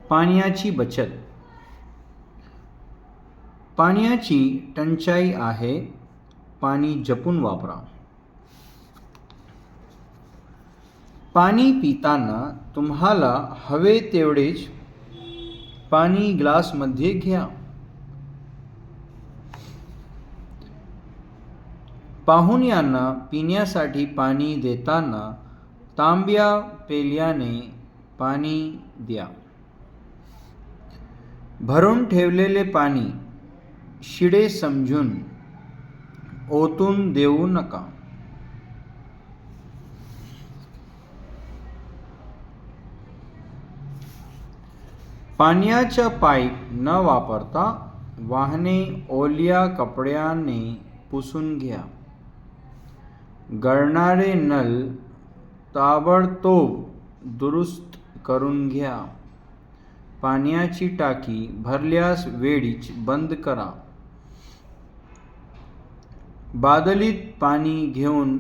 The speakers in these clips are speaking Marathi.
पाण्याची बचत. पाण्याची टंचाई आहे, पाणी जपून वापरा. पाणी पिताना तुम्हाला हवे तेवढेच पाणी ग्लासमध्ये घ्या. पाहुण्यांना पिण्यासाठी पाणी देताना तांब्या पेल्याने पाणी द्या. भरून ठेवलेले पाणी शिडे समजून ओतून देऊ नका. पाण्याचा पाईप न वापरता वाहने ओल्या कपड्याने पुसून घ्या. गळणारे नळ ताबडतोब दुरुस्त करून घ्या. पाण्याची टाकी भरल्यास वेळीच बंद करा. बादलीत पाणी घेऊन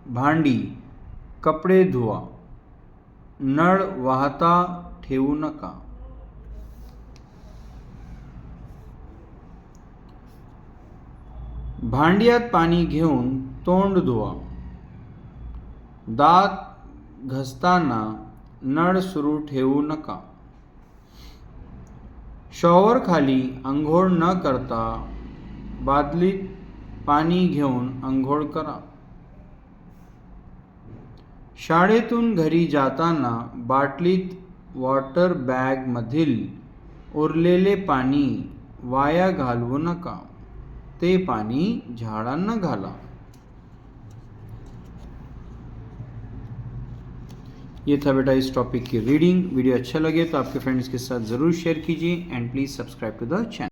भांडी, कपडे धुवा. नळ वाहता ठेवू नका. भांड्यात पाणी घेऊन तोंड धुवा. दात घासताना नळ सुरू ठेवू नका. शॉवरखाली आंघोळ न करता बादलीत पाणी घेऊन आंघोळ करा. शाळेतून घरी जाताना बाटलीत वॉटर बॅगमधील उरलेले पाणी वाया घालवू नका. ते पाणी झाडांना घाला. ये था बेटा इस टॉपिक की रीडिंग. वीडियो अच्छा लगे तो आपके फ्रेंड्स के साथ ज़रूर शेयर कीजिए and please subscribe to the channel.